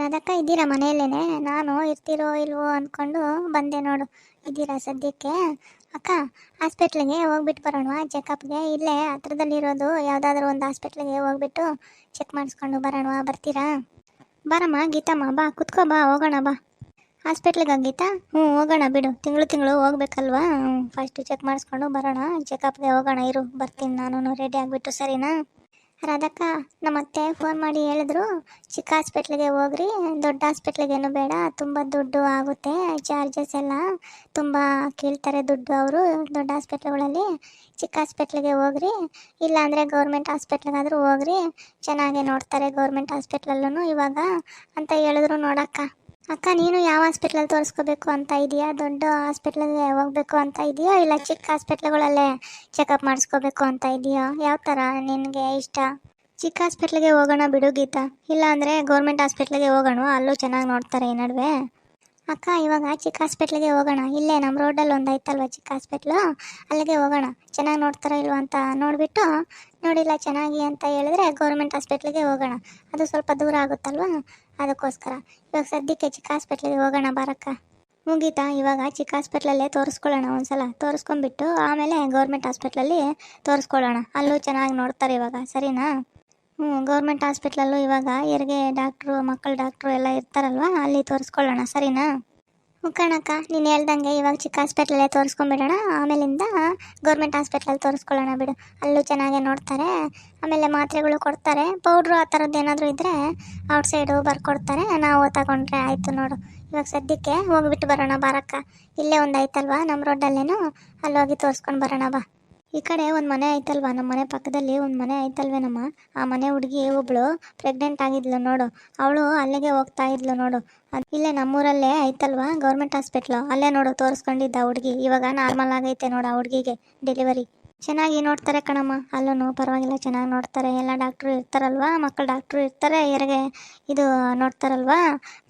ರಾಧಕ್ಕ ಇದ್ದೀರಾ ಮನೆಯಲ್ಲೇನೆ? ನಾನು ಇರ್ತೀರೋ ಇಲ್ವೋ ಅಂದ್ಕೊಂಡು ಬಂದೆ ನೋಡು. ಇದ್ದೀರಾ ಸದ್ಯಕ್ಕೆ? ಅಕ್ಕ, ಹಾಸ್ಪಿಟ್ಲಿಗೆ ಹೋಗ್ಬಿಟ್ಟು ಬರೋಣವಾ ಚೆಕಪ್ಗೆ? ಇಲ್ಲೇ ಹತ್ರದಲ್ಲಿರೋದು ಯಾವುದಾದ್ರೂ ಒಂದು ಹಾಸ್ಪಿಟ್ಲಿಗೆ ಹೋಗ್ಬಿಟ್ಟು ಚೆಕ್ ಮಾಡಿಸ್ಕೊಂಡು ಬರೋಣವಾ? ಬರ್ತೀರಾ? ಬರಮ್ಮ ಗೀತಮ್ಮ, ಬಾ ಕುತ್ಕೋ, ಬಾ ಹೋಗೋಣ ಬಾ. ಹಾಸ್ಪಿಟ್ಲಿಗೆ ಗೀತಾ? ಹೋಗೋಣ ಬಿಡು, ತಿಂಗಳು ಹೋಗ್ಬೇಕಲ್ವಾ? ಫಸ್ಟ್ ಚೆಕ್ ಮಾಡಿಸ್ಕೊಂಡು ಬರೋಣ, ಚೆಕಪ್ಗೆ ಹೋಗೋಣ. ಇರು ಬರ್ತೀನಿ, ನಾನು ರೆಡಿ ಆಗಿಬಿಟ್ಟು. ಸರಿನಾ? ರಾಧಕ್ಕ, ನಮ್ಮತ್ತೆ ಫೋನ್ ಮಾಡಿ ಹೇಳಿದ್ರು, ಚಿಕ್ಕ ಹಾಸ್ಪಿಟ್ಲಿಗೆ ಹೋಗ್ರಿ, ದೊಡ್ಡ ಹಾಸ್ಪಿಟ್ಲಿಗೇನು ಬೇಡ, ತುಂಬ ದುಡ್ಡು ಆಗುತ್ತೆ, ಚಾರ್ಜಸ್ ಎಲ್ಲ ತುಂಬ ಕೇಳ್ತಾರೆ ದುಡ್ಡು ಅವರು ದೊಡ್ಡ ಹಾಸ್ಪಿಟ್ಲ್ಗಳಲ್ಲಿ. ಚಿಕ್ಕ ಹಾಸ್ಪಿಟ್ಲಿಗೆ ಹೋಗ್ರಿ, ಇಲ್ಲಾಂದರೆ ಗೌರ್ಮೆಂಟ್ ಹಾಸ್ಪಿಟ್ಲಿಗಾದರೂ ಹೋಗ್ರಿ, ಚೆನ್ನಾಗೇ ನೋಡ್ತಾರೆ ಗೌರ್ಮೆಂಟ್ ಹಾಸ್ಪಿಟ್ಲಲ್ಲೂ ಇವಾಗ ಅಂತ ಹೇಳಿದ್ರು ನೋಡಕ್ಕ. ಅಕ್ಕ, ನೀನು ಯಾವ ಹಾಸ್ಪಿಟ್ಲಲ್ಲಿ ತೋರಿಸ್ಕೋಬೇಕು ಅಂತ ಇದೆಯಾ? ದೊಡ್ಡ ಹಾಸ್ಪಿಟ್ಲಿಗೆ ಹೋಗಬೇಕು ಅಂತ ಇದೆಯಾ, ಇಲ್ಲ ಚಿಕ್ಕ ಹಾಸ್ಪಿಟ್ಲ್ಗಳಲ್ಲೇ ಚೆಕಪ್ ಮಾಡಿಸ್ಕೋಬೇಕು ಅಂತ ಇದೆಯಾ? ಯಾವ ಥರ ನಿನಗೆ ಇಷ್ಟ? ಚಿಕ್ಕ ಹಾಸ್ಪಿಟ್ಲಿಗೆ ಹೋಗೋಣ ಬಿಡು ಗೀತಾ, ಇಲ್ಲ ಅಂದರೆ ಗೌರ್ಮೆಂಟ್ ಹಾಸ್ಪಿಟ್ಲಿಗೆ ಹೋಗೋಣ, ಅಲ್ಲೂ ಚೆನ್ನಾಗಿ ನೋಡ್ತಾರೆ ಈ ನಡುವೆ. ಅಕ್ಕ, ಇವಾಗ ಚಿಕ್ಕ ಹಾಸ್ಪಿಟ್ಲಿಗೆ ಹೋಗೋಣ, ಇಲ್ಲೇ ನಮ್ಮ ರೋಡಲ್ಲಿ ಒಂದು ಐತಲ್ವ ಚಿಕ್ಕ ಹಾಸ್ಪಿಟ್ಲು, ಅಲ್ಲಿಗೆ ಹೋಗೋಣ. ಚೆನ್ನಾಗಿ ನೋಡ್ತಾರೋ ಇಲ್ವ ಅಂತ ನೋಡಿಬಿಟ್ಟು, ನೋಡಿಲ್ಲ ಚೆನ್ನಾಗಿ ಅಂತ ಹೇಳಿದ್ರೆ ಗೌರ್ಮೆಂಟ್ ಹಾಸ್ಪಿಟ್ಲಿಗೆ ಹೋಗೋಣ. ಅದು ಸ್ವಲ್ಪ ದೂರ ಆಗುತ್ತಲ್ವ, ಅದಕ್ಕೋಸ್ಕರ ಇವಾಗ ಸದ್ಯಕ್ಕೆ ಚಿಕ್ಕ ಹಾಸ್ಪಿಟ್ಲಿಗೆ ಹೋಗೋಣ ಬಾರಕ್ಕ. ಮುಗೀತಾ? ಇವಾಗ ಚಿಕ್ಕ ಹಾಸ್ಪಿಟ್ಲಲ್ಲೇ ತೋರಿಸ್ಕೊಳ್ಳೋಣ, ಒಂದ್ಸಲ ತೋರಿಸ್ಕೊಂಡ್ಬಿಟ್ಟು ಆಮೇಲೆ ಗೌರ್ಮೆಂಟ್ ಹಾಸ್ಪಿಟ್ಲಲ್ಲಿ ತೋರಿಸ್ಕೊಳ್ಳೋಣ, ಅಲ್ಲೂ ಚೆನ್ನಾಗಿ ನೋಡ್ತಾರೆ ಇವಾಗ. ಸರಿನಾ? ಗೌರ್ಮೆಂಟ್ ಹಾಸ್ಪಿಟ್ಲಲ್ಲೂ ಇವಾಗ ಹೆರಿಗೆ ಡಾಕ್ಟ್ರು, ಮಕ್ಕಳ ಡಾಕ್ಟ್ರು ಎಲ್ಲ ಇರ್ತಾರಲ್ವ, ಅಲ್ಲಿ ತೋರಿಸ್ಕೊಳ್ಳೋಣ. ಸರಿನಾ? ಕಣಕ್ಕ, ನೀನು ಹೇಳ್ದಂಗೆ ಇವಾಗ ಚಿಕ್ಕ ಹಾಸ್ಪಿಟ್ಲಲ್ಲೇ ತೋರಿಸ್ಕೊಂಬಿಡೋಣ, ಆಮೇಲಿಂದ ಗೌರ್ಮೆಂಟ್ ಹಾಸ್ಪಿಟ್ಲಲ್ಲಿ ತೋರಿಸ್ಕೊಳ್ಳೋಣ ಬಿಡು, ಅಲ್ಲೂ ಚೆನ್ನಾಗೇ ನೋಡ್ತಾರೆ. ಆಮೇಲೆ ಮಾತ್ರೆಗಳು ಕೊಡ್ತಾರೆ, ಪೌಡ್ರು ಆ ಥರದ್ದು ಏನಾದರೂ ಇದ್ದರೆ ಔಟ್ಸೈಡು ಬರ್ಕೊಡ್ತಾರೆ, ನಾವು ತಗೊಂಡ್ರೆ ಆಯಿತು ನೋಡು. ಇವಾಗ ಸದ್ಯಕ್ಕೆ ಹೋಗ್ಬಿಟ್ಟು ಬರೋಣ ಬಾರಕ್ಕ, ಇಲ್ಲೇ ಒಂದು ಐತಲ್ವಾ ನಮ್ಮ ರೋಡಲ್ಲೇನು, ಅಲ್ಲೋಗಿ ತೋರಿಸ್ಕೊಂಡು ಬರೋಣ ಬಾ. ಈ ಕಡೆ ಒಂದು ಮನೆ ಐತಲ್ವಾ, ನಮ್ಮ ಮನೆ ಪಕ್ಕದಲ್ಲಿ ಒಂದು ಮನೆ ಐತಲ್ವೇನಮ್ಮ, ಆ ಮನೆ ಹುಡುಗಿ ಒಬ್ಳು ಪ್ರೆಗ್ನೆಂಟ್ ಆಗಿದ್ಲು ನೋಡು, ಅವಳು ಅಲ್ಲಿಗೆ ಹೋಗ್ತಾ ಇದ್ಲು ನೋಡು. ಇಲ್ಲೇ ನಮ್ಮೂರಲ್ಲೇ ಐತಲ್ವಾ ಗೌರ್ಮೆಂಟ್ ಹಾಸ್ಪಿಟ್ಲು, ಅಲ್ಲೇ ನೋಡು ತೋರಿಸ್ಕೊಂಡಿದ್ದ ಹುಡುಗಿ. ಇವಾಗ ನಾರ್ಮಲ್ ಆಗೈತೆ ನೋಡು ಆ ಹುಡುಗಿಗೆ ಡೆಲಿವರಿ. ಚೆನ್ನಾಗಿ ನೋಡ್ತಾರೆ ಕಣಮ್ಮ, ಅಲ್ಲೂ ಪರವಾಗಿಲ್ಲ, ಚೆನ್ನಾಗಿ ನೋಡ್ತಾರೆ. ಎಲ್ಲ ಡಾಕ್ಟ್ರು ಇರ್ತಾರಲ್ವಾ, ಮಕ್ಕಳ ಡಾಕ್ಟ್ರು ಇರ್ತಾರೆ, ಹೆರಿಗೆ ಇದು ನೋಡ್ತಾರಲ್ವಾ,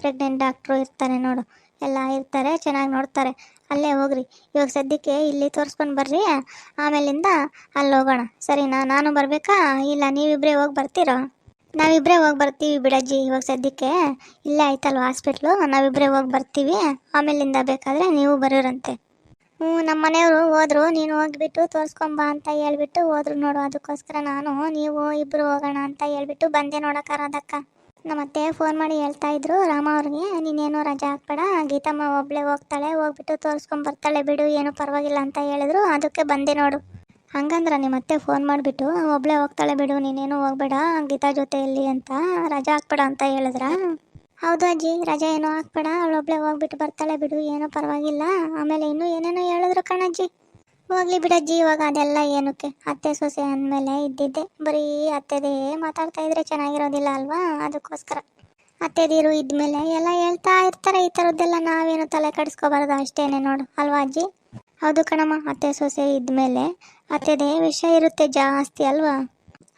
ಪ್ರೆಗ್ನೆಂಟ್ ಡಾಕ್ಟ್ರು ಇರ್ತಾರೆ ನೋಡು, ಎಲ್ಲ ಇರ್ತಾರೆ, ಚೆನ್ನಾಗಿ ನೋಡ್ತಾರೆ. ಅಲ್ಲೇ ಹೋಗ್ರಿ, ಇವಾಗ ಸದ್ಯಕ್ಕೆ ಇಲ್ಲಿ ತೋರಿಸ್ಕೊಂಡು ಬರ್ರಿ, ಆಮೇಲಿಂದ ಅಲ್ಲಿ ಹೋಗೋಣ. ಸರಿನಾ? ನಾನು ಬರಬೇಕಾ, ಇಲ್ಲ ನೀವಿಬ್ಬರೇ ಹೋಗಿ ಬರ್ತೀರಾ? ನಾವಿಬ್ಬರೇ ಹೋಗಿ ಬರ್ತೀವಿ ಬಿಡಜ್ಜಿ, ಇವಾಗ ಸದ್ಯಕ್ಕೆ ಇಲ್ಲೇ ಆಯ್ತಲ್ವ ಹಾಸ್ಪಿಟ್ಲು, ನಾವಿಬ್ಬರೇ ಹೋಗಿ ಬರ್ತೀವಿ, ಆಮೇಲಿಂದ ಬೇಕಾದರೆ ನೀವು ಬರೋರಂತೆ. ನಮ್ಮ ಮನೆಯವರು ಹೋದ್ರು, ನೀನು ಹೋಗಿಬಿಟ್ಟು ತೋರಿಸ್ಕೊಂಬ ಅಂತ ಹೇಳ್ಬಿಟ್ಟು ಹೋದ್ರು ನೋಡು, ಅದಕ್ಕೋಸ್ಕರ ನಾನು ನೀವು ಇಬ್ಬರು ಹೋಗೋಣ ಅಂತ ಹೇಳ್ಬಿಟ್ಟು ಬಂದೆ ನೋಡೋಕ್ಕಾರದಕ್ಕ. ನಮ್ಮತ್ತೆ ಫೋನ್ ಮಾಡಿ ಹೇಳ್ತಾ ಇದ್ರು ರಾಮ ಅವ್ರಿಗೆ, ನೀನೇನು ರಜಾ ಹಾಕ್ಬೇಡ, ಗೀತಮ್ಮ ಒಬ್ಳೆ ಹೋಗ್ತಾಳೆ, ಹೋಗ್ಬಿಟ್ಟು ತೋರಿಸ್ಕೊಂಬರ್ತಾಳೆ ಬಿಡು, ಏನು ಪರವಾಗಿಲ್ಲ ಅಂತ ಹೇಳಿದ್ರು, ಅದಕ್ಕೆ ಬಂದೆ ನೋಡು. ಹಂಗಂದ್ರ ನಿಮ್ಮತ್ತೆ ಫೋನ್ ಮಾಡಿಬಿಟ್ಟು ಒಬ್ಳೆ ಹೋಗ್ತಾಳೆ ಬಿಡು, ನೀನೇನು ಹೋಗ್ಬೇಡ ಗೀತಾ ಜೊತೆಯಲ್ಲಿ ಅಂತ ರಜಾ ಹಾಕ್ಬೇಡ ಅಂತ ಹೇಳಿದ್ರ? ಹೌದು ಅಜ್ಜಿ, ರಜಾ ಏನೋ ಹಾಕ್ಬೇಡ, ಅವಳೊಬ್ಳೆ ಹೋಗ್ಬಿಟ್ಟು ಬರ್ತಾಳೆ ಬಿಡು, ಏನೋ ಪರವಾಗಿಲ್ಲ. ಆಮೇಲೆ ಇನ್ನೂ ಏನೇನೋ ಹೇಳಿದ್ರು ಕಣಜ್ಜಿ. ಹೋಗ್ಲಿ ಬಿಡಜ್ಜಿ, ಇವಾಗ ಅದೆಲ್ಲ ಏನಕ್ಕೆ, ಅತ್ತೆ ಸೊಸೆ ಅಂದಮೇಲೆ ಇದ್ದಿದ್ದೆ, ಬರೀ ಅತ್ತೆದೇ ಮಾತಾಡ್ತಾ ಇದ್ರೆ ಚೆನ್ನಾಗಿರೋದಿಲ್ಲ ಅಲ್ವಾ, ಅದಕ್ಕೋಸ್ಕರ. ಅತ್ತೆದೀರು ಇದ್ಮೇಲೆ ಎಲ್ಲ ಹೇಳ್ತಾ ಇರ್ತಾರೆ ಈ ಥರದ್ದೆಲ್ಲ, ನಾವೇನು ತಲೆ ಕೆಡಿಸ್ಕೋಬಾರ್ದು ಅಷ್ಟೇನೆ ನೋಡು, ಅಲ್ವಾ ಅಜ್ಜಿ? ಹೌದು ಕಣಮ್ಮ, ಅತ್ತೆ ಸೊಸೆ ಇದ್ಮೇಲೆ ಅತ್ತೆದೇ ವಿಷಯ ಇರುತ್ತೆ ಜಾಸ್ತಿ ಅಲ್ವಾ?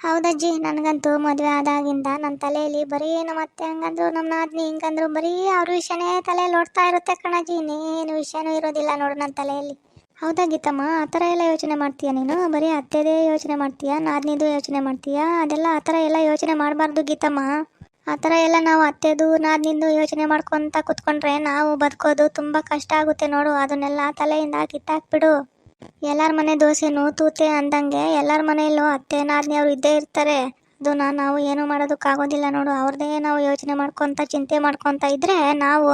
ಹೌದಜ್ಜಿ, ನನಗಂತೂ ಮದುವೆ ಆದಾಗಿಂದ ನನ್ನ ತಲೆಯಲ್ಲಿ ಬರೀ ನಮ್ಮ ಅತ್ತೆ ಹಂಗಂದ್ರು, ನಮ್ಮ ನಾದಿನಿ ಹಿಂಗಂದ್ರು, ಬರೀ ಅವ್ರ ವಿಷಯನೇ ತಲೆಯಲ್ಲಿ ಓಡ್ತಾ ಇರುತ್ತೆ ಕಣಜ್ಜಿ, ಇನ್ನೇನು ವಿಷಯನೂ ಇರೋದಿಲ್ಲ ನೋಡು ನನ್ನ ತಲೆಯಲ್ಲಿ. ಹೌದಾ ಗೀತಮ್ಮ, ಆ ಥರ ಎಲ್ಲ ಯೋಚನೆ ಮಾಡ್ತೀಯಾ ನೀನು? ಬರೀ ಅತ್ತೆದೇ ಯೋಚನೆ ಮಾಡ್ತೀಯಾ, ನಾದಿನಿದು ಯೋಚನೆ ಮಾಡ್ತೀಯಾ? ಅದೆಲ್ಲ ಆ ಥರ ಎಲ್ಲ ಯೋಚನೆ ಮಾಡಬಾರ್ದು ಗೀತಮ್ಮ. ಆ ಥರ ಎಲ್ಲ ನಾವು ಅತ್ತೆದು ನಾದಿನಿಂದು ಯೋಚನೆ ಮಾಡ್ಕೊತ ಕುತ್ಕೊಂಡ್ರೆ ನಾವು ಬದುಕೋದು ತುಂಬ ಕಷ್ಟ ಆಗುತ್ತೆ ನೋಡು, ಅದನ್ನೆಲ್ಲ ತಲೆಯಿಂದ ಕಿತ್ತಾಕ್ಬಿಡು. ಎಲ್ಲರ ಮನೆ ದೋಸೆನೂ ತೂತೆ ಅಂದಂಗೆ ಎಲ್ಲರ ಮನೆಯಲ್ಲೂ ಅತ್ತೆ ನಾದಿನಿ ಅವರು ಇದ್ದೇ ಇರ್ತಾರೆ, ಅದನ್ನ ನಾವು ಏನು ಮಾಡೋದಕ್ಕಾಗೋದಿಲ್ಲ ನೋಡು. ಅವ್ರದ್ದೇ ನಾವು ಯೋಚನೆ ಮಾಡ್ಕೊತ ಚಿಂತೆ ಮಾಡ್ಕೊತ ಇದ್ರೆ ನಾವು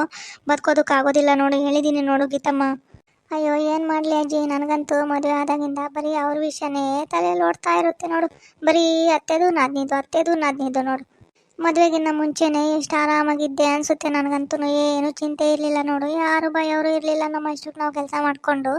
ಬದುಕೋದಕ್ಕಾಗೋದಿಲ್ಲ ನೋಡು, ಹೇಳಿದ್ದೀನಿ ನೋಡು ಗೀತಮ್ಮ. ಅಯ್ಯೋ, ಏನು ಮಾಡಲಿ ಅಜ್ಜಿ, ನನಗಂತೂ ಮದುವೆ ಆದಾಗಿಂದ ಬರೀ ಅವ್ರ ವಿಷಯನೇ ತಲೆಯಲ್ಲಿ ಓಡ್ತಾ ಇರುತ್ತೆ ನೋಡು, ಬರೀ ಅತ್ತೆದು ನಾದಿನಿದು ನೋಡು. ಮದುವೆಗಿನ್ನ ಮುಂಚೆನೇ ಎಷ್ಟು ಆರಾಮಾಗಿದ್ದೆ ಅನಿಸುತ್ತೆ ನನಗಂತೂ, ಏನು ಚಿಂತೆ ಇರಲಿಲ್ಲ ನೋಡು, ಯಾರು ಭಯವರು ಇರಲಿಲ್ಲ. ನಮ್ಮ ಇಷ್ಟಕ್ಕೆ ನಾವು ಕೆಲಸ ಮಾಡಿಕೊಂಡು,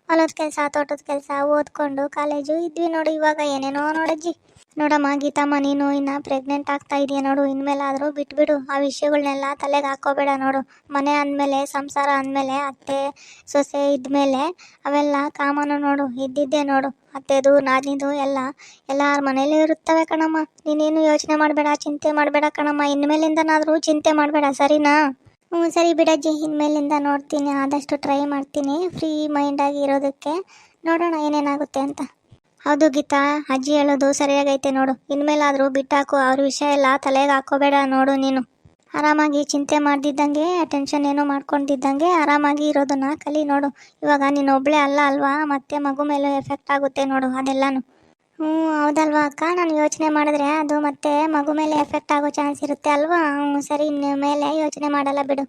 ಹೊಲದ ಕೆಲಸ, ತೋಟದ ಕೆಲಸ, ಓದ್ಕೊಂಡು ಕಾಲೇಜು ಇದ್ವಿ ನೋಡು. ಇವಾಗ ಏನೇನೋ ನೋಡಜ್ಜಿ. ನೋಡಮ್ಮ ಗೀತಮ್ಮ, ನೀನು ಇನ್ನು ಪ್ರೆಗ್ನೆಂಟ್ ಆಗ್ತಾ ಇದೆಯಾ ನೋಡು, ಇನ್ಮೇಲಾದರೂ ಬಿಟ್ಬಿಡು ಆ ವಿಷಯಗಳನ್ನೆಲ್ಲ ತಲೆಗೆ ಹಾಕೋಬೇಡ ನೋಡು. ಮನೆ ಅಂದಮೇಲೆ, ಸಂಸಾರ ಅಂದಮೇಲೆ, ಅತ್ತೆ ಸೊಸೆ ಇದ್ಮೇಲೆ ಅವೆಲ್ಲ ಕಾಮನು ನೋಡು, ಇದ್ದಿದ್ದೆ ನೋಡು. ಅತ್ತೆದು ನಾದಿನಿದು ಎಲ್ಲ ಎಲ್ಲರ ಮನೇಲೂ ಇರುತ್ತವೆ ಕಣಮ್ಮ, ನೀನೇನು ಯೋಚನೆ ಮಾಡಬೇಡ, ಚಿಂತೆ ಮಾಡಬೇಡ ಕಣಮ್ಮ, ಇನ್ಮೇಲಿಂದನಾದರೂ ಚಿಂತೆ ಮಾಡಬೇಡ. ಸರಿನಾ? ಸರಿ ಬಿಡಜ್ಜಿ, ಇನ್ಮೇಲಿಂದ ನೋಡ್ತೀನಿ, ಆದಷ್ಟು ಟ್ರೈ ಮಾಡ್ತೀನಿ ಫ್ರೀ ಮೈಂಡಾಗಿ ಇರೋದಕ್ಕೆ, ನೋಡೋಣ ಏನೇನಾಗುತ್ತೆ ಅಂತ. ಹೌದು ಗೀತಾ, ಅಜ್ಜಿ ಹೇಳೋದು ಸರಿಯಾಗೈತೆ ನೋಡು, ಇನ್ಮೇಲಾದರೂ ಬಿಟ್ಟಾಕು, ಅವ್ರ ವಿಷಯ ಎಲ್ಲ ತಲೆಗೆ ಹಾಕೋಬೇಡ ನೋಡು ನೀನು. ಆರಾಮಾಗಿ ಚಿಂತೆ ಮಾಡ್ದಿದ್ದಂಗೆ ಟೆನ್ಷನ್ ಏನೋ ಮಾಡ್ಕೊಂಡಿದ್ದಂಗೆ ಆರಾಮಾಗಿ ಇರೋದನ್ನ ಕಲಿ ನೋಡು. ಇವಾಗ ನೀನು ಒಬ್ಳೆ ಅಲ್ಲ ಅಲ್ವಾ, ಮತ್ತೆ ಮಗು ಮೇಲೆ ಎಫೆಕ್ಟ್ ಆಗುತ್ತೆ ನೋಡು ಅದೆಲ್ಲಾನು. ಹ್ಞೂ ಹೌದಲ್ವಾ ಅಕ್ಕ, ನಾನು ಯೋಚನೆ ಮಾಡಿದ್ರೆ ಅದು ಮತ್ತೆ ಮಗು ಮೇಲೆ ಎಫೆಕ್ಟ್ ಆಗೋ ಚಾನ್ಸ್ ಇರುತ್ತೆ ಅಲ್ವಾ. ಸರಿ, ಇನ್ನು ಮೇಲೆ ಯೋಚನೆ ಮಾಡಲ್ಲ ಬಿಡು.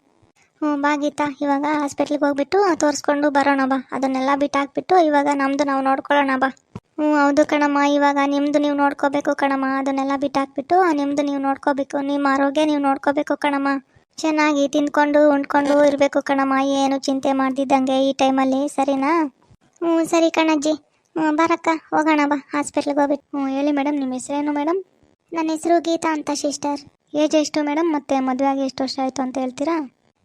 ಹ್ಞೂ ಬಾ ಗೀತಾ, ಇವಾಗ ಹಾಸ್ಪಿಟ್ಲಿಗೆ ಹೋಗ್ಬಿಟ್ಟು ತೋರಿಸ್ಕೊಂಡು ಬರೋಣ ಬಾ. ಅದನ್ನೆಲ್ಲ ಬಿಟ್ಟಾಕ್ಬಿಟ್ಟು ಇವಾಗ ನಮ್ಮದು ನಾವು ನೋಡ್ಕೊಳ್ಳೋಣ ಬಾ. ಹ್ಞೂ ಹೌದು ಕಣಮ್ಮ, ಇವಾಗ ನಿಮ್ಮದು ನೀವು ನೋಡ್ಕೋಬೇಕು ಕಣಮ್ಮ. ಅದನ್ನೆಲ್ಲ ಬಿಟ್ಟಾಕ್ಬಿಟ್ಟು ನಿಮ್ಮದು ನೀವು ನೋಡ್ಕೋಬೇಕು, ನಿಮ್ಮ ಆರೋಗ್ಯ ನೀವು ನೋಡ್ಕೋಬೇಕು ಕಣಮ್ಮ. ಚೆನ್ನಾಗಿ ತಿಂದ್ಕೊಂಡು ಉಂಡ್ಕೊಂಡು ಇರಬೇಕು ಕಣಮ್ಮ, ಏನು ಚಿಂತೆ ಮಾಡ್ದಿದ್ದಂಗೆ ಈ ಟೈಮಲ್ಲಿ, ಸರಿನಾ? ಹ್ಞೂ ಸರಿ ಕಣಜ್ಜಿ. ಹ್ಞೂ ಬರಕ್ಕ, ಹೋಗೋಣ ಬಾ ಹಾಸ್ಪಿಟ್ಲಿಗೆ ಹೋಗ್ಬಿಟ್ಟು. ಹ್ಞೂ ಹೇಳಿ ಮೇಡಮ್, ನಿಮ್ಮ ಹೆಸರೇನು ಮೇಡಮ್? ನನ್ನ ಹೆಸರು ಗೀತಾ ಅಂತ ಸಿಸ್ಟರ್. ಏಜ್ ಎಷ್ಟು ಮೇಡಮ್? ಮತ್ತು ಮದುವೆ ಆಗಿ ಎಷ್ಟು ವರ್ಷ ಆಯಿತು ಅಂತ ಹೇಳ್ತೀರಾ?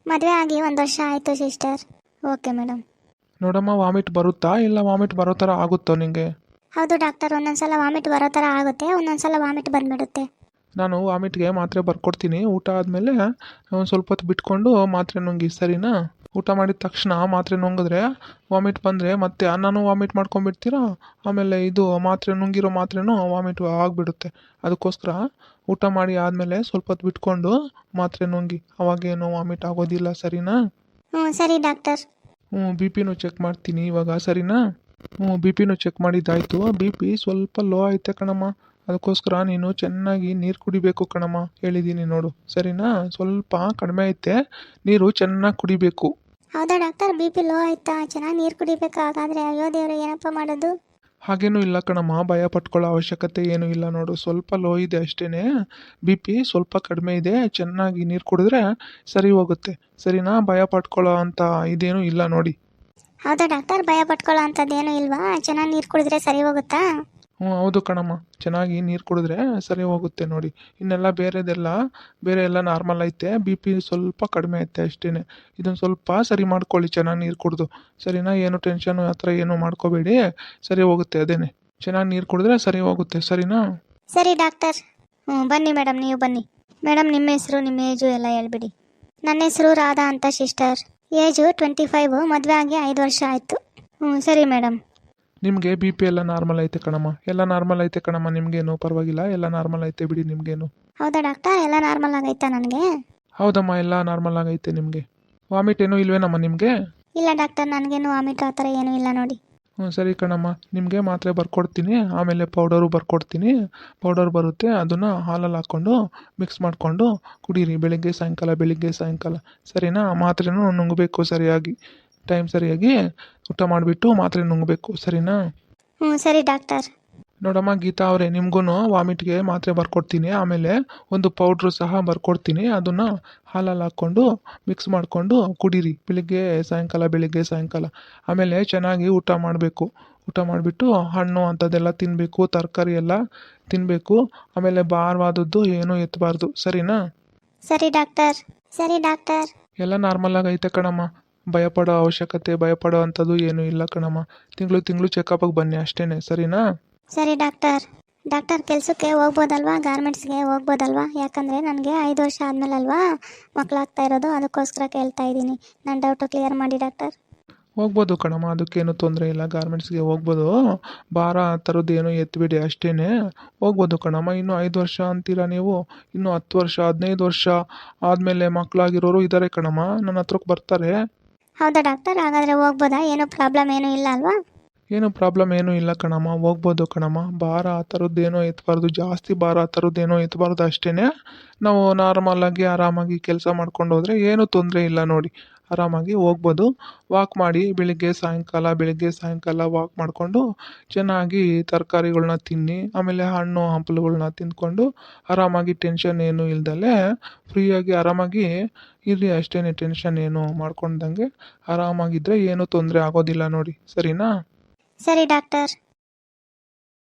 ಮದುವೆ ಆಗಿ 1 ವರ್ಷ ಆಯಿತು ಸಿಸ್ಟರ್. Okay madam. ನೋಡಮ್ಮ, ವಾಮಿಟ್ ಬರುತ್ತಾ ಇಲ್ಲ ವಾಮಿಟ್ ಬರೋ ಥರ ಆಗುತ್ತೋ ನಿಂಗೆ? ಹೌದು ಡಾಕ್ಟರ್, ಒಂದೊಂದ್ಸಲ ವಾಮಿಟ್ ಬರೋ ಥರ ಆಗುತ್ತೆ, ಒಂದೊಂದ್ಸಲ ವಾಮಿಟ್ ಬಂದ್ಬಿಡುತ್ತೆ. ನಾನು ವಾಮಿಟ್ಗೆ ಮಾತ್ರೆ ಬರ್ಕೊಡ್ತೀನಿ. ಊಟ ಆದಮೇಲೆ ಒಂದು ಸ್ವಲ್ಪ ಹೊತ್ತು ಬಿಟ್ಕೊಂಡು ಮಾತ್ರೆ ನುಂಗಿ, ಸರಿನಾ? ಊಟ ಮಾಡಿದ ತಕ್ಷಣ ಮಾತ್ರೆ ನುಂಗಿದ್ರೆ ವಾಮಿಟ್ ಬಂದರೆ ಮತ್ತೆ ಅನ್ನನೂ ವಾಮಿಟ್ ಮಾಡ್ಕೊಂಡ್ಬಿಡ್ತೀರಾ, ಆಮೇಲೆ ಇದು ಮಾತ್ರೆ ನುಂಗಿರೋ ಮಾತ್ರೆನೂ ವಾಮಿಟ್ ಆಗಿಬಿಡುತ್ತೆ. ಅದಕ್ಕೋಸ್ಕರ ಊಟ ಮಾಡಿ ಆದಮೇಲೆ ಸ್ವಲ್ಪ ಹೊತ್ತು ಬಿಟ್ಕೊಂಡು ಮಾತ್ರೆ ನುಂಗಿ, ಅವಾಗೇನು ವಾಮಿಟ್ ಆಗೋದಿಲ್ಲ, ಸರಿನಾ? ಹ್ಞೂ ಸರಿ ಡಾಕ್ಟರ್. ಬಿ ಪಿನೂ ಚೆಕ್ ಮಾಡ್ತೀನಿ ಇವಾಗ, ಸರಿನಾ? ಬಿ ಪಿನೂ ಚೆಕ್ ಮಾಡಿದ್ದಾಯಿತು. ಬಿ ಪಿ ಸ್ವಲ್ಪ ಲೋ ಐತೆ ಕಣಮ್ಮ, ಅದಕ್ಕೋಸ್ಕರ ನೀನು ಚೆನ್ನಾಗಿ ನೀರು ಕುಡಿಬೇಕು ಕಣಮ್ಮ, ಹೇಳಿದ್ದೀನಿ ನೋಡು, ಸರಿನಾ? ಸ್ವಲ್ಪ ಕಡಿಮೆ ಐತೆ, ನೀರು ಚೆನ್ನಾಗಿ ಕುಡಿಬೇಕು. ಹೌದಾ ಡಾಕ್ಟರ್, ಬಿ ಪಿ ಲೋ ಆಯ್ತಾ? ಚೆನ್ನಾಗಿ ನೀರು ಕುಡಿಬೇಕಾ ಹಾಗಾದರೆ? ಅಯ್ಯೋ ದೇವ್ರೆ, ಏನಪ್ಪ ಮಾಡೋದು? ಹಾಗೇನೂ ಇಲ್ಲ ಕಣಮ್ಮ, ಭಯ ಪಟ್ಕೊಳ್ಳೋ ಅವಶ್ಯಕತೆ ಏನೂ ಇಲ್ಲ ನೋಡು, ಸ್ವಲ್ಪ ಲೋ ಇದೆ ಅಷ್ಟೇ. ಬಿ ಪಿ ಸ್ವಲ್ಪ ಕಡಿಮೆ ಇದೆ, ಚೆನ್ನಾಗಿ ನೀರು ಕುಡಿದ್ರೆ ಸರಿ ಹೋಗುತ್ತೆ, ಸರಿನಾ? ಭಯ ಪಟ್ಕೊಳ್ಳೋ ಅಂತ ಇದೇನೂ ಇಲ್ಲ ನೋಡಿ. ಹೌದಾ ಡಾಕ್ಟರ್, ಭಯ ಪಟ್ಕೊಳ್ಳೋ ಅಂಥದ್ದೇನೂ ಇಲ್ವಾ? ಚೆನ್ನಾಗಿ ನೀರು ಕುಡಿದ್ರೆ ಸರಿ ಹೋಗುತ್ತಾ? ಹೌದು ಕಣಮ್ಮ, ಚೆನ್ನಾಗಿ ನೀರು ಕುಡಿದ್ರೆ ಸರಿ ಹೋಗುತ್ತೆ ನೋಡಿ. ಇನ್ನೆಲ್ಲ ಬೇರೆ ಎಲ್ಲ ನಾರ್ಮಲ್ ಐತೆ, ಬಿ ಪಿ ಸ್ವಲ್ಪ ಕಡಿಮೆ ಐತೆ ಅಷ್ಟೇ. ಇದನ್ನು ಸ್ವಲ್ಪ ಸರಿ ಮಾಡ್ಕೊಳ್ಳಿ, ಚೆನ್ನಾಗಿ ನೀರು ಕುಡಿದು, ಸರಿನಾ? ಏನು ಟೆನ್ಷನು ಆ ಥರ ಏನೂ ಮಾಡ್ಕೋಬೇಡಿ, ಸರಿ ಹೋಗುತ್ತೆ. ಅದೇನೆ, ಚೆನ್ನಾಗಿ ನೀರು ಕುಡಿದ್ರೆ ಸರಿ ಹೋಗುತ್ತೆ, ಸರಿನಾ? ಸರಿ ಡಾಕ್ಟರ್. ಬನ್ನಿ ಮೇಡಮ್, ನೀವು ಬನ್ನಿ. ಮೇಡಮ್, ನಿಮ್ಮ ಹೆಸರು, ನಿಮ್ಮ ಏಜು ಎಲ್ಲ ಹೇಳ್ಬಿಡಿ. ನನ್ನ ಹೆಸರು ರಾಧಾ ಅಂತ ಸಿಸ್ಟರ್. ಏಜು 25, ಮದುವೆ ಆಗಿ 5 ವರ್ಷ ಆಯಿತು. ಸರಿ ಮೇಡಮ್. ನಿಮಗೆ ಬಿ ಪಿ ಎಲ್ಲ ನಾರ್ಮಲ್ ಐತೆ ಕಣಮ್ಮ, ಎಲ್ಲ ನಾರ್ಮಲ್ ಐತೆ ಕಣಮ್ಮ, ನಿಮಗೇನು ಪರವಾಗಿಲ್ಲ, ಎಲ್ಲ ನಾರ್ಮಲ್ ಐತೆ ಬಿಡಿ, ನಿಮಗೇನು. ಹೌದಾ ಡಾಕ್ಟರ್, ಎಲ್ಲ ನಾರ್ಮಲ್ ಆಗೈತಾ ನನಗೆ? ಹೌದಮ್ಮ, ಎಲ್ಲ ನಾರ್ಮಲ್ ಆಗೈತೆ ನಿಮಗೆ. ವಾಮಿಟ್ ಏನೂ ಇಲ್ವೇನಮ್ಮ ನಿಮಗೆ? ಇಲ್ಲ ಡಾಕ್ಟರ್, ನನಗೇನು ವಾಮಿಟ್ ಆ ಥರ ಏನೂ ಇಲ್ಲ ನೋಡಿ. ಸರಿ ಕಣಮ್ಮ, ನಿಮಗೆ ಮಾತ್ರೆ ಬರ್ಕೊಡ್ತೀನಿ, ಆಮೇಲೆ ಪೌಡರು ಬರ್ಕೊಡ್ತೀನಿ. ಪೌಡರ್ ಬರುತ್ತೆ, ಅದನ್ನು ಹಾಲಲ್ಲಿ ಹಾಕ್ಕೊಂಡು ಮಿಕ್ಸ್ ಮಾಡಿಕೊಂಡು ಕುಡೀರಿ, ಬೆಳಿಗ್ಗೆ ಸಾಯಂಕಾಲ ಬೆಳಿಗ್ಗೆ ಸಾಯಂಕಾಲ, ಸರಿನಾ? ಮಾತ್ರೆನೂ ನುಂಗಬೇಕು ಸರಿಯಾಗಿ, ಟೈಮ್ ಸರಿಯಾಗಿ ಊಟ ಮಾಡಿಬಿಟ್ಟು ಮಾತ್ರೆ ನುಂಗಬೇಕು, ಸರಿನಾ? ಸರಿ ಡಾಕ್ಟರ್. ನೋಡಮ್ಮ ಗೀತಾ ಅವರೇ, ನಿಮ್ಗೂ ವಾಮಿಟ್ಗೆ ಮಾತ್ರೆ ಬರ್ಕೊಡ್ತೀನಿ, ಆಮೇಲೆ ಒಂದು ಪೌಡ್ರು ಸಹ ಬರ್ಕೊಡ್ತೀನಿ. ಅದನ್ನು ಹಾಲಲ್ಲಿ ಹಾಕ್ಕೊಂಡು ಮಿಕ್ಸ್ ಮಾಡಿಕೊಂಡು ಕುಡೀರಿ, ಬೆಳಿಗ್ಗೆ ಸಾಯಂಕಾಲ. ಆಮೇಲೆ ಚೆನ್ನಾಗಿ ಊಟ ಮಾಡಬೇಕು. ಊಟ ಮಾಡಿಬಿಟ್ಟು ಹಣ್ಣು ಅಂಥದ್ದೆಲ್ಲ ತಿನ್ನಬೇಕು, ತರಕಾರಿ ಎಲ್ಲ ತಿನ್ನಬೇಕು. ಆಮೇಲೆ ಭಾರವಾದದ್ದು ಏನೂ ಎತ್ತಬಾರ್ದು, ಸರಿನಾ? ಸರಿ ಡಾಕ್ಟರ್. ಎಲ್ಲ ನಾರ್ಮಲಾಗಿ ಐತೆ ಕಣಮ್ಮ, ಭಯಪಡೋ ಅಂಥದ್ದು ಏನೂ ಇಲ್ಲ ಕಣಮ್ಮ. ತಿಂಗಳು ಚೆಕಪ್ಗೆ ಬನ್ನಿ ಅಷ್ಟೇ, ಸರಿನಾ? ಸರಿ ಡಾಕ್ಟರ್. ಕೆಲಸಕ್ಕೆ ಹೋಗ್ಬೋದಲ್ವಾ? ಗಾರ್ಮೆಂಟ್ಸ್ಗೆ ಹೋಗ್ಬೋದಲ್ವಾ? ಯಾಕಂದರೆ ನನಗೆ 5 ವರ್ಷ ಆದಮೇಲಲ್ವಾ ಮಕ್ಕಳಾಗ್ತಾ ಇರೋದು, ಅದಕ್ಕೋಸ್ಕರ ಕೇಳ್ತಾ ಇದ್ದೀನಿ. ನನ್ನ ಡೌಟು ಕ್ಲಿಯರ್ ಮಾಡಿ ಡಾಕ್ಟರ್. ಹೋಗ್ಬೋದು ಕಣಮ್ಮ, ಅದಕ್ಕೇನು ತೊಂದರೆ ಇಲ್ಲ, ಗಾರ್ಮೆಂಟ್ಸ್ಗೆ ಹೋಗ್ಬೋದು. ಭಾರ ಆ ಥರದ್ದು ಏನೂ ಎತ್ತಬೇಡಿ ಅಷ್ಟೇ, ಹೋಗ್ಬೋದು ಕಣಮ್ಮ. ಇನ್ನೂ 5 ವರ್ಷ ಅಂತೀರಾ ನೀವು, ಇನ್ನೂ 10 ವರ್ಷ 15 ವರ್ಷ ಆದಮೇಲೆ ಮಕ್ಕಳಾಗಿರೋರು ಇದ್ದಾರೆ ಕಣಮ್ಮ, ನನ್ನ ಹತ್ರಕ್ಕೆ ಬರ್ತಾರೆ. ಹೌದಾ ಡಾಕ್ಟರ್, ಹಾಗಾದರೆ ಹೋಗ್ಬೋದಾ? ಏನೂ ಪ್ರಾಬ್ಲಮ್ ಏನೂ ಇಲ್ಲ ಅಲ್ವಾ? ಏನು ಪ್ರಾಬ್ಲಮ್ ಏನೂ ಇಲ್ಲ ಕಣಮ್ಮ, ಹೋಗ್ಬೋದು ಕಣಮ್ಮ. ಭಾರ ಆ ಥರದ್ದೇನೋ ಎತ್ತಬಾರ್ದು, ಜಾಸ್ತಿ ಭಾರ ಆ ಥರದ್ದೇನೋ ಎತ್ತಬಾರ್ದು ಅಷ್ಟೇ. ನಾವು ನಾರ್ಮಲಾಗಿ ಆರಾಮಾಗಿ ಕೆಲಸ ಮಾಡ್ಕೊಂಡು ಹೋದರೆ ಏನೂ ತೊಂದರೆ ಇಲ್ಲ ನೋಡಿ, ಆರಾಮಾಗಿ ಹೋಗ್ಬೋದು. ವಾಕ್ ಮಾಡಿ ಬೆಳಿಗ್ಗೆ ಸಾಯಂಕಾಲ ವಾಕ್ ಮಾಡಿಕೊಂಡು ಚೆನ್ನಾಗಿ ತರಕಾರಿಗಳ್ನ ತಿನ್ನಿ, ಆಮೇಲೆ ಹಣ್ಣು ಹಂಪಲುಗಳ್ನ ತಿಂದ್ಕೊಂಡು ಆರಾಮಾಗಿ ಟೆನ್ಷನ್ ಏನೂ ಇಲ್ದಲೆ ಫ್ರೀಯಾಗಿ ಆರಾಮಾಗಿ ಇರ್ರಿ ಅಷ್ಟೇ. ಟೆನ್ಷನ್ ಏನು ಮಾಡ್ಕೊಂಡಂಗೆ ಆರಾಮಾಗಿದ್ದರೆ ಏನೂ ತೊಂದರೆ ಆಗೋದಿಲ್ಲ ನೋಡಿ, ಸರಿನಾ? ಸರಿ ಡಾಕ್ಟರ್.